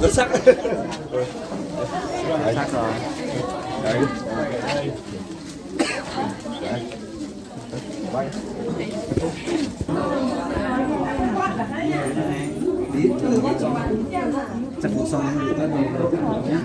Rất sắc. Sắc rồi. Đấy. Chắc cũng xong nhé.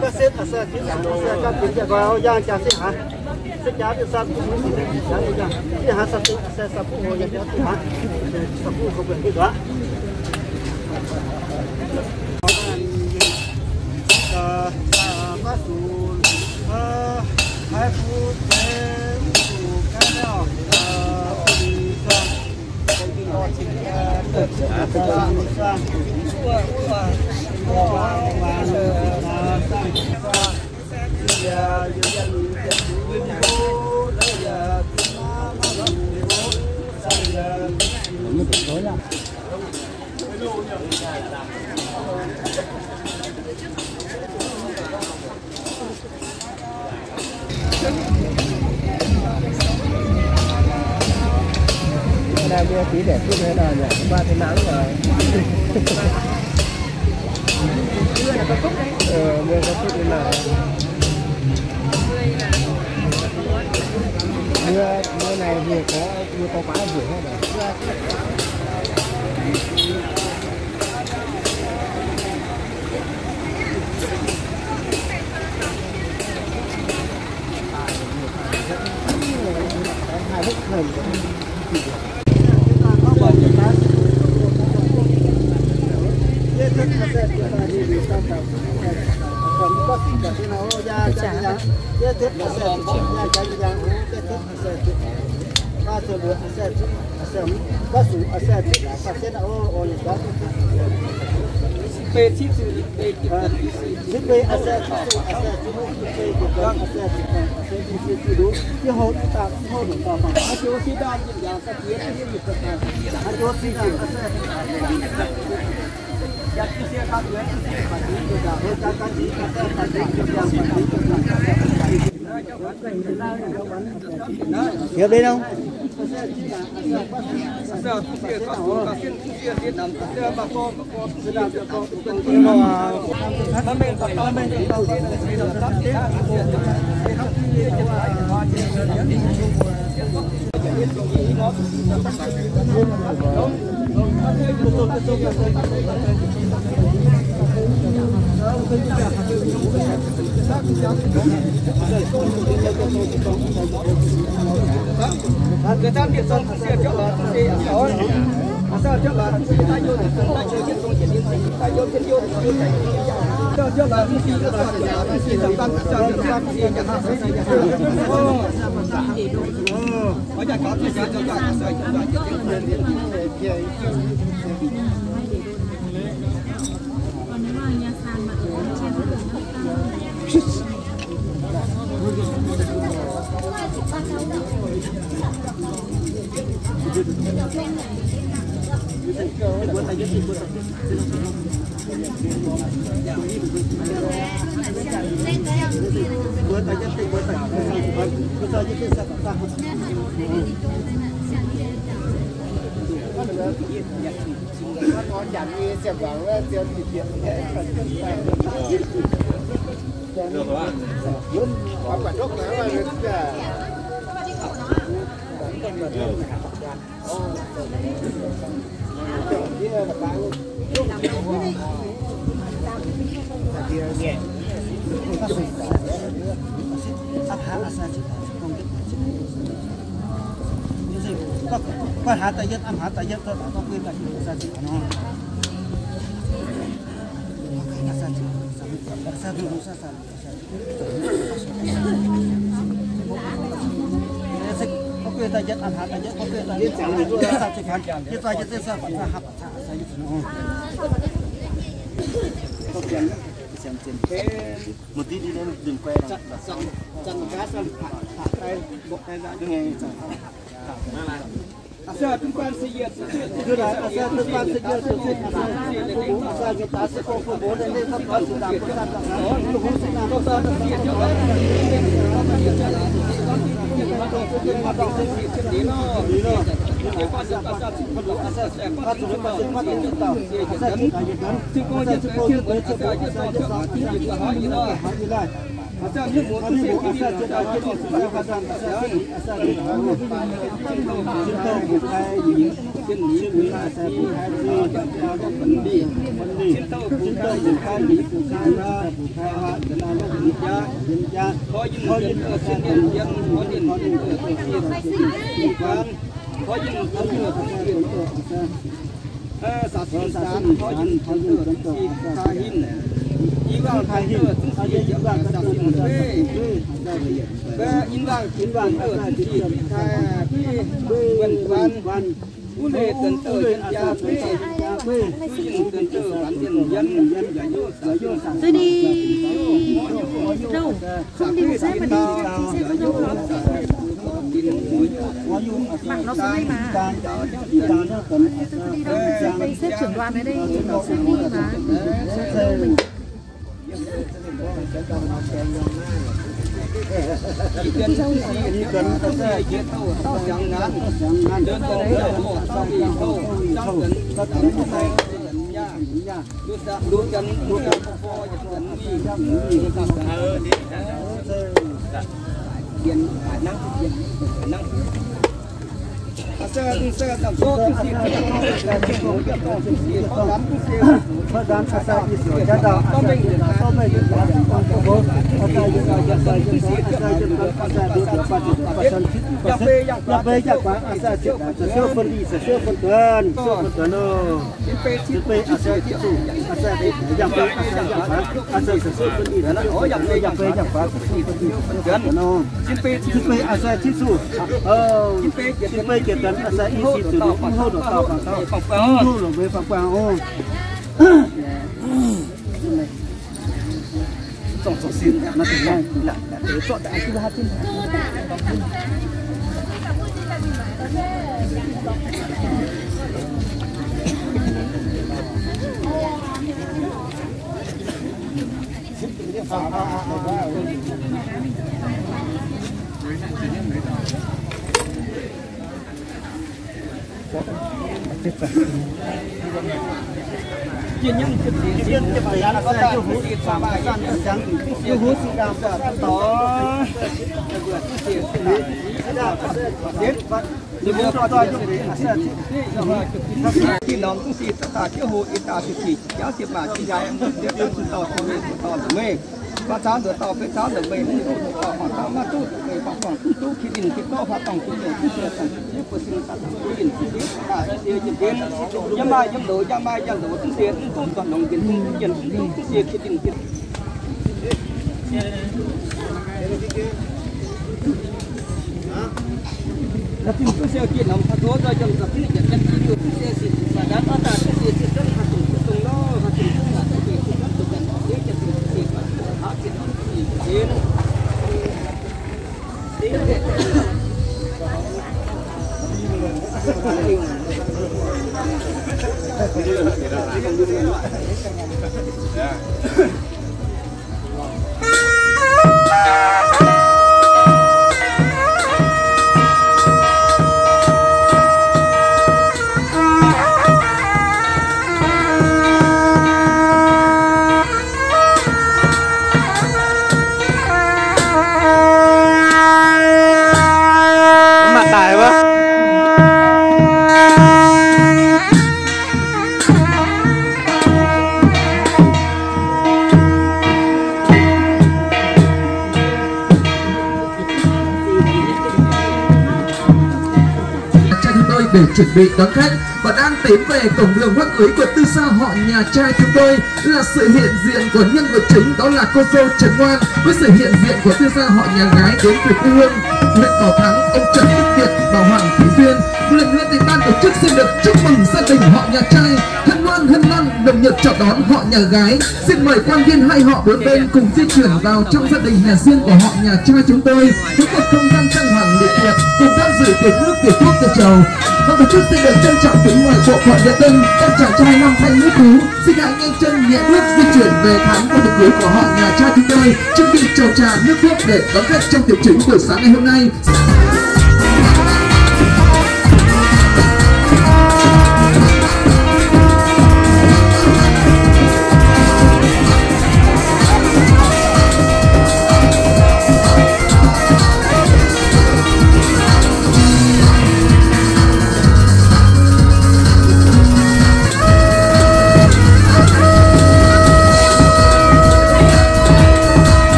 Các xếp ở xe phía sau xe các tiếng chạy vào giang chả xếp hả xếp giá thì sao cũng muốn xếp giá đi ra thì hả sao tự xe sao cũng ngồi chạy thì hả sao cũng không cần cái đó bác chủ hai phút để chủ cái nào đi sang công ty lo chính sang Đây mua tí để chút nữa là nhỉ, 3 tháng nắng rồi. Mưa là có phúc đấy. Mưa có phúc nên là mưa này vừa có quá vừa hết rồi. Hiểu đi không? Người ta biết xong xe cho là xe ở sao cho là ta vô ta chơi cái công chuyện ta vô cái vô cho là cái gì đó là cái gì đó tăng cho cái gì chẳng hạn bây giờ có cái gì cho Có hạ tay nhất, âm hạ tay nhất thôi, có quyền là chịu sa chịu nó. Sa chịu sa có quyền tay nhất, âm hạ tay nhất, có quyền là sa chịu phản, cái tay nhất sa phản sa hấp sa chịu nó. Một tí đi lên đừng quay đâu. Chân cá sang hạ tay, buộc tay ra cứ nghe. Asal tempat sejiat sudah asal tempat sejiat asal kita sekolah boleh ni tempat sudah berkat asal ni asal Iwan Thaihin, ada juga Thaihin. Iwan Thaihin, boleh tentu jadi tentu bantuan dân tôi đi đâu không đi xe mà đi xe không đâu mặc nó sai mà đây xếp trưởng đoàn ở đây xe đi mà chỉ cần chỉ cần có thể giết thâu chẳng ngán đơn cần là một sau khi thâu trong cần tất cả các tay đu chân phò chân đi tiền năng sẽ làm tốt cái gì là cái mối cái gì có gắn cái gì có gắn sao cái gì cái đó có mình là có mình là con có bố có tay cái gì cái gì cái gì phát triển phát triển giáp bê giáp quá sẽ chuyện sẽ siêu phân đi sẽ siêu phân tuần nó chữ bê sẽ chữ số sẽ đi giáp bê sẽ siêu phân đi đó giáp bê giáp quá siêu phân đi nó chữ bê sẽ chữ số chữ bê kiện tấn sẽ ý chỉ từ hô được tàu bằng tàu hô được với bằng quang ô tổng số xin nó thành ngay là để chọn đã cứ hát trên chuyên nhân chuyên phải là có ta hút xịt và bài gian trắng yêu hút xịt đào và tỏ khi lòng cũng xịt tất cả chiếu hồ ít ta xịt giáo xịt mà chỉ dài em tiếp tục tỏ mê và cháu được tàu với cháu được về nên được tàu họ tàu mà tu về phòng phòng tu khi đình khi to họ tổng cũng được cũng được tổng cũng của sinh sản cũng đình khi biết là điều gì đến nhâm mai nhâm đồ cũng tiền cũng toàn đồng tiền cũng tiền cũng tiền khi đình tiền là tin cũng sẽ kiện ông thật tốt rồi trong tập này nhận nhận chỉ được cũng sẽ xịt và đã có ta sẽ xịt rất là tùng nó và tùng cũng là cái gì cũng rất được cần để cho xịt và họ xịt nó đến để chuẩn bị đón khách và đang tiến về cổng đường hoa cưới của tư gia họ nhà trai chúng tôi là sự hiện diện của nhân vật chính, đó là cô dâu Trần Ngoan với sự hiện diện của tư gia họ nhà gái đến từ quê hương huyện Bảo Thắng, ông Trần Đức Việt và Hoàng Thị Duyên. Một lần nữa thì ban tổ chức xin được chúc mừng gia đình họ nhà trai hân hoan đồng nhiệt chào đón họ nhà gái. Xin mời quan viên hai họ bốn bên cùng di chuyển vào trong gia đình nhà riêng của họ nhà trai chúng tôi với một không gian trang hoàng lịch thiệp cùng tham dự tiệc nước tiệc thuốc tiệc trầu. Ban tổ chức xin được trân trọng kính mời bộ phận địa tân các chàng trai năm thanh nữ phú xin hãy nhanh chân nhẹ bước di chuyển về thắng của tiệc cưới của họ nhà trai chúng tôi, chuẩn bị chầu trà nước thuốc để đón khách trong tiệc chính buổi sáng ngày hôm nay.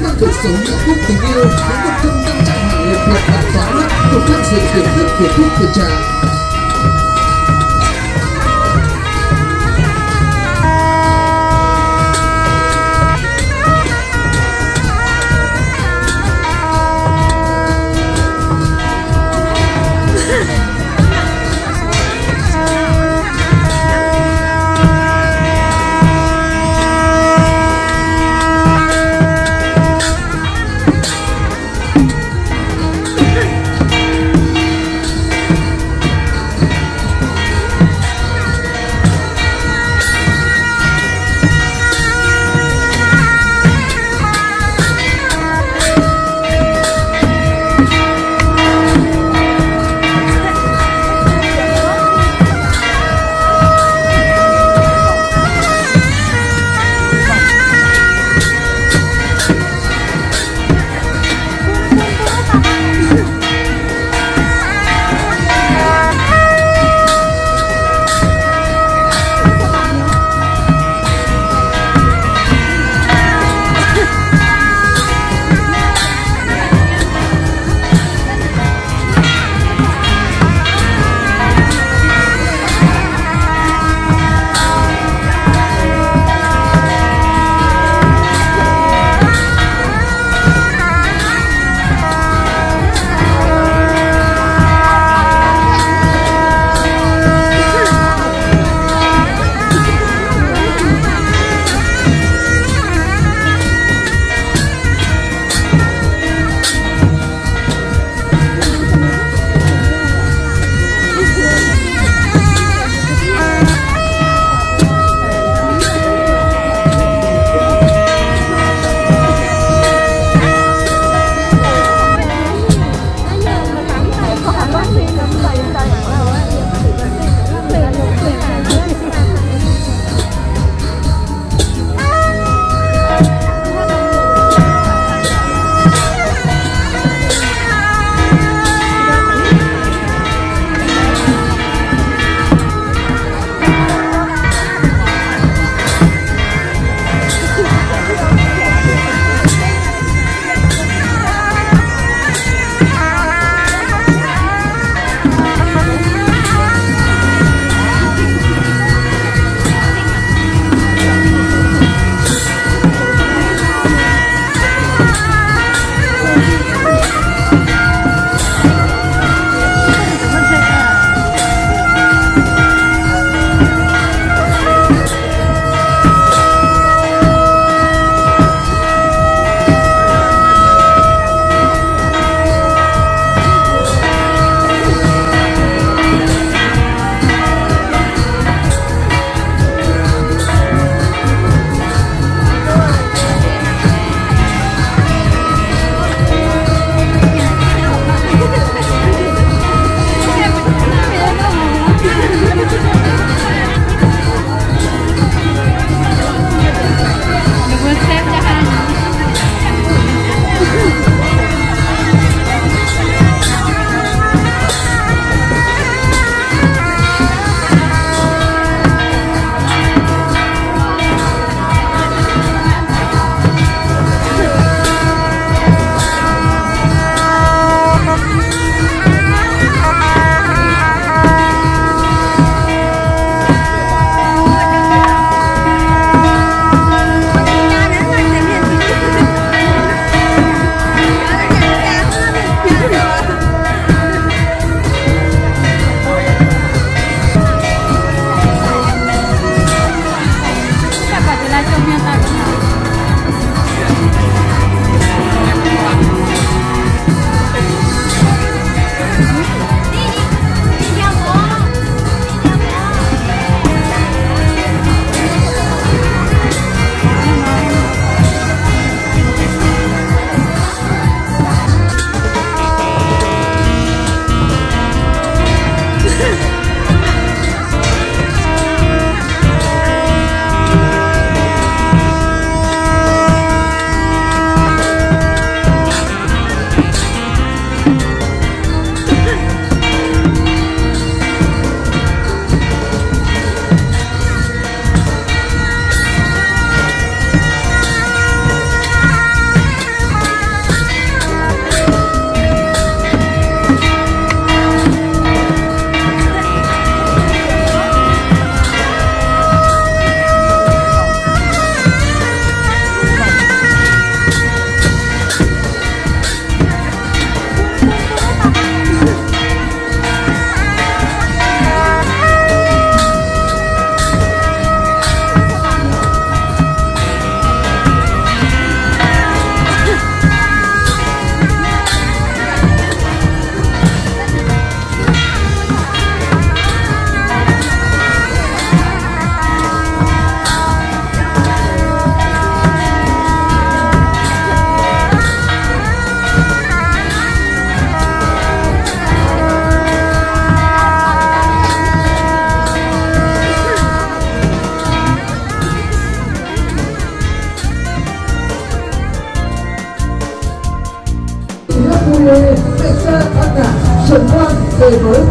Mang cuộc sống hạnh phúc tình yêu với một không gian trang hoàng lịch thiệp và tỏa mắt cùng tham dự tiệc nước tiệc thuốc tiệc trà.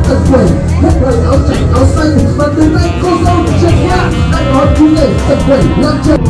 tận quẩy hết thời áo trắng áo xanh và từ tay cô dâu Trần Ngoan đã có chú nghề tận quẩy lan trần.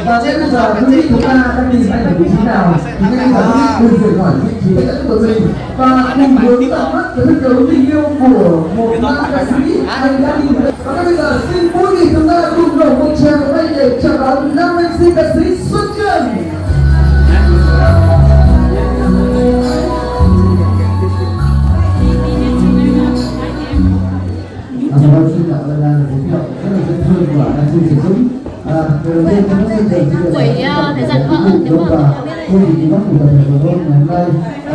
Và bây giờ quý vị chúng ta đang nhìn thấy ở vị trí nào thì ngay lập tức cùng chuyển hỏi vị trí dẫn của mình và cùng hướng tận mắt tới cái tình yêu của một nam ca sĩ anh đã đi về. Và bây giờ xin quý vị chúng ta cùng nổ một tràng vào đây để chào đón nam MC ca sĩ Xuân Trường. Xin chào và giới thiệu rất là dễ thương của anh Duy Sử Dũng. Đầu tiên tôi muốn xin thời gian vợ nếu mà tôi thì bác của tập thể của tôi ngày hôm nay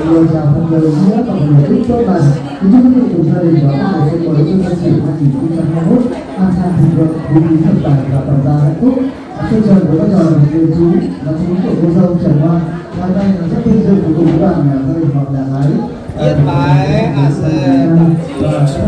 lời chào thân lời nghĩa và một lời chúc tốt lành kính chúc quý vị cùng gia đình và các người mới trong năm 2021 an khang thịnh vượng, vui vẻ thành tài và toàn gia hạnh phúc. Chương trình của các trò đều chú là chú của cô dâu Trần Ngoan. Hôm nay là rất vinh dự của cùng các bạn gia đình họ nhà gái Yết bái a se tạm chi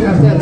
a